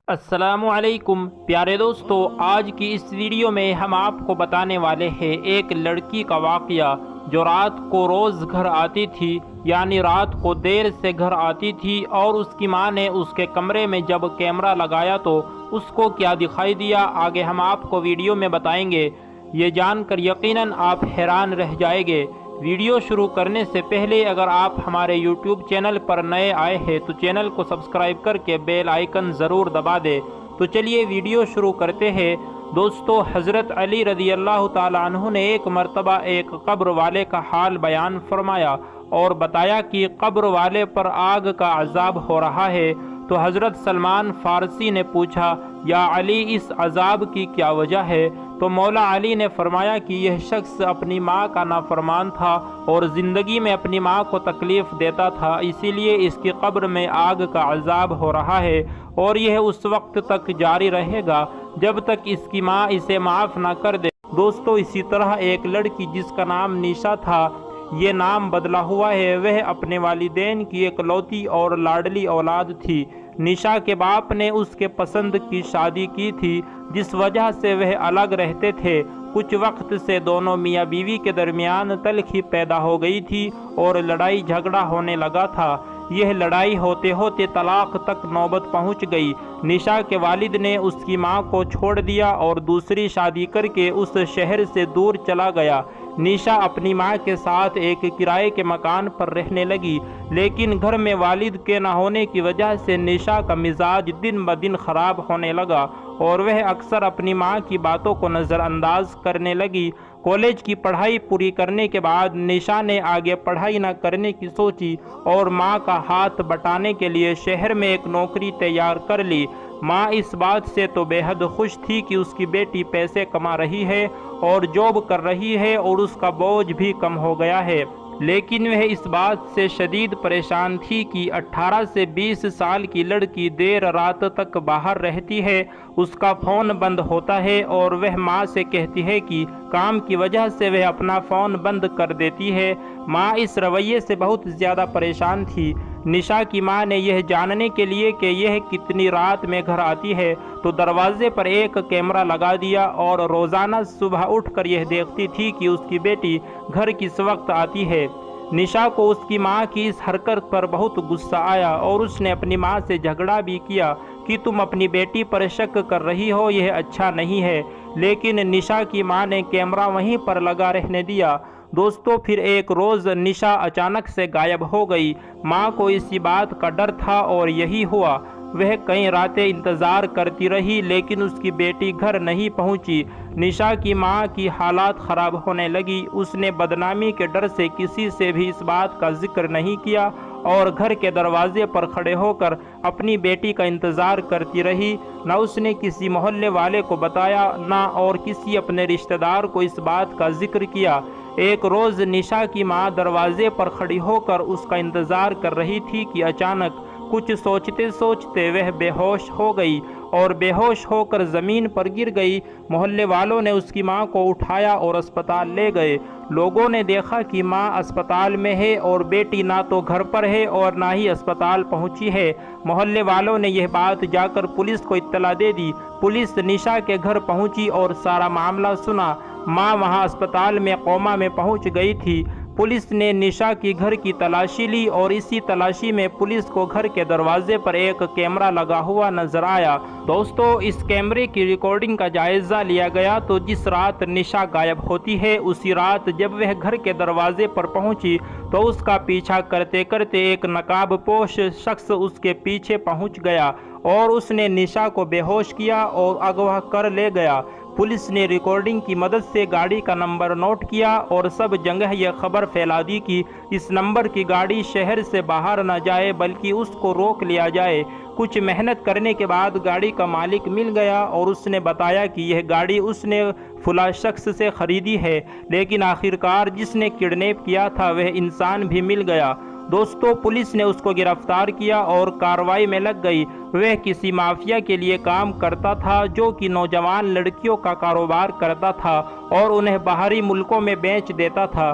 السلام علیکم پیارے دوستو، آج کی اس ویڈیو میں ہم آپ کو بتانے والے ہیں ایک لڑکی کا واقعہ جو رات کو روز گھر آتی تھی، یعنی رات کو دیر سے گھر آتی تھی، اور اس کی ماں نے اس کے کمرے میں جب کیمرہ لگایا تو اس کو کیا دکھائی دیا آگے ہم آپ کو ویڈیو میں بتائیں گے۔ یہ جان کر یقیناً آپ حیران رہ جائیں گے۔ ویڈیو شروع کرنے سے پہلے اگر آپ ہمارے یوٹیوب چینل پر نئے آئے ہیں تو چینل کو سبسکرائب کر کے بیل آئیکن ضرور دبا دیں۔ تو چلیے ویڈیو شروع کرتے ہیں۔ دوستو، حضرت علی رضی اللہ تعالیٰ عنہ نے ایک مرتبہ ایک قبر والے کا حال بیان فرمایا اور بتایا کہ قبر والے پر آگ کا عذاب ہو رہا ہے۔ تو حضرت سلمان فارسی نے پوچھا، یا علی، اس عذاب کی کیا وجہ ہے؟ تو مولا علی نے فرمایا کہ یہ شخص اپنی ماں کا نافرمان تھا اور زندگی میں اپنی ماں کو تکلیف دیتا تھا، اسی لیے اس کی قبر میں آگ کا عذاب ہو رہا ہے، اور یہ اس وقت تک جاری رہے گا جب تک اس کی ماں اسے معاف نہ کر دے۔ دوستو، اسی طرح ایک لڑکی جس کا نام نیشا تھا، یہ نام بدلا ہوا ہے، وہ اپنے والدین کی اکلوتی اور لاڈلی اولاد تھی۔ نیشا کے باپ نے اس کے پسند کی شادی کی تھی، جس وجہ سے وہ الگ رہتے تھے۔ کچھ وقت سے دونوں میاں بیوی کے درمیان تلخی پیدا ہو گئی تھی اور لڑائی جھگڑا ہونے لگا تھا۔ یہ لڑائی ہوتے ہوتے طلاق تک نوبت پہنچ گئی۔ نیشا کے والد نے اس کی ماں کو چھوڑ دیا اور دوسری شادی کر کے اس شہر سے دور چلا گیا۔ نیشا اپنی ماں کے ساتھ ایک کرائے کے مکان پر رہنے لگی، لیکن گھر میں والد کے نہ ہونے کی وجہ سے نیشا کا مزاج دن بدن خراب ہونے لگا اور وہ اکثر اپنی ماں کی باتوں کو نظر انداز کرنے لگی۔ کالج کی پڑھائی پوری کرنے کے بعد نیشا نے آگے پڑھائی نہ کرنے کی سوچی اور ماں کا ہاتھ بٹانے کے لیے شہر میں ایک نوکری تیار کر لی۔ ماں اس بات سے تو بے حد خوش تھی کہ اس کی بیٹی پیسے کما رہی ہے اور جاب کر رہی ہے اور اس کا بوجھ بھی کم ہو گیا ہے، لیکن وہ اس بات سے شدید پریشان تھی کہ 18 سے 20 سال کی لڑکی دیر رات تک باہر رہتی ہے، اس کا فون بند ہوتا ہے اور وہ ماں سے کہتی ہے کہ کام کی وجہ سے وہ اپنا فون بند کر دیتی ہے۔ ماں اس رویے سے بہت زیادہ پریشان تھی۔ نیشا کی ماں نے یہ جاننے کے لیے کہ یہ کتنی رات میں گھر آتی ہے تو دروازے پر ایک کیمرہ لگا دیا اور روزانہ صبح اٹھ کر یہ دیکھتی تھی کہ اس کی بیٹی گھر کس وقت آتی ہے۔ نیشا کو اس کی ماں کی اس حرکت پر بہت غصہ آیا اور اس نے اپنی ماں سے جھگڑا بھی کیا کہ تم اپنی بیٹی پر شک کر رہی ہو، یہ اچھا نہیں ہے، لیکن نیشا کی ماں نے کیمرہ وہیں پر لگا رہنے دیا۔ دوستو، پھر ایک روز نیشا اچانک سے غائب ہو گئی۔ ماں کو اسی بات کا ڈر تھا اور یہی ہوا۔ وہ کئی راتیں انتظار کرتی رہی لیکن اس کی بیٹی گھر نہیں پہنچی۔ نیشا کی ماں کی حالات خراب ہونے لگی۔ اس نے بدنامی کے ڈر سے کسی سے بھی اس بات کا ذکر نہیں کیا اور گھر کے دروازے پر کھڑے ہو کر اپنی بیٹی کا انتظار کرتی رہی۔ نہ اس نے کسی محلے والے کو بتایا، نہ اور کسی اپنے رشتہ دار کو اس بات کا ذکر کیا۔ ایک روز نیشا کی ماں دروازے پر کھڑی ہو کر اس کا انتظار کر رہی تھی کہ اچانک کچھ سوچتے سوچتے وہ بے ہوش ہو گئی اور بے ہوش ہو کر زمین پر گر گئی۔ محلے والوں نے اس کی ماں کو اٹھایا اور اسپتال لے گئے۔ لوگوں نے دیکھا کہ ماں اسپتال میں ہے اور بیٹی نہ تو گھر پر ہے اور نہ ہی اسپتال پہنچی ہے۔ محلے والوں نے یہ بات جا کر پولیس کو اطلاع دے دی۔ پولیس نیشا کے گھر پہنچی اور سارا معاملہ سنا۔ ماں وہاں اسپتال میں کوما میں پہنچ گئی تھی۔ پولیس نے نیشا کی گھر کی تلاشی لی اور اسی تلاشی میں پولیس کو گھر کے دروازے پر ایک کیمرہ لگا ہوا نظر آیا۔ دوستو، اس کیمرے کی ریکارڈنگ کا جائزہ لیا گیا تو جس رات نیشا غائب ہوتی ہے اسی رات جب وہ گھر کے دروازے پر پہنچی تو اس کا پیچھا کرتے کرتے ایک نقاب پوش شخص اس کے پیچھے پہنچ گیا اور اس نے نیشا کو بے ہوش کیا اور اغوا کر لے گیا۔ پولیس نے ریکارڈنگ کی مدد سے گاڑی کا نمبر نوٹ کیا اور سب جگہ یہ خبر پھیلا دی کہ اس نمبر کی گاڑی شہر سے باہر نہ جائے بلکہ اس کو روک لیا جائے۔ کچھ محنت کرنے کے بعد گاڑی کا مالک مل گیا اور اس نے بتایا کہ یہ گاڑی اس نے فلاں شخص سے خریدی ہے، لیکن آخرکار جس نے کڈنیپ کیا تھا وہ انسان بھی مل گیا۔ دوستو، پولیس نے اس کو گرفتار کیا اور کارروائی میں لگ گئی۔ وہ کسی مافیا کے لیے کام کرتا تھا جو کہ نوجوان لڑکیوں کا کاروبار کرتا تھا اور انہیں باہری ملکوں میں بیچ دیتا تھا۔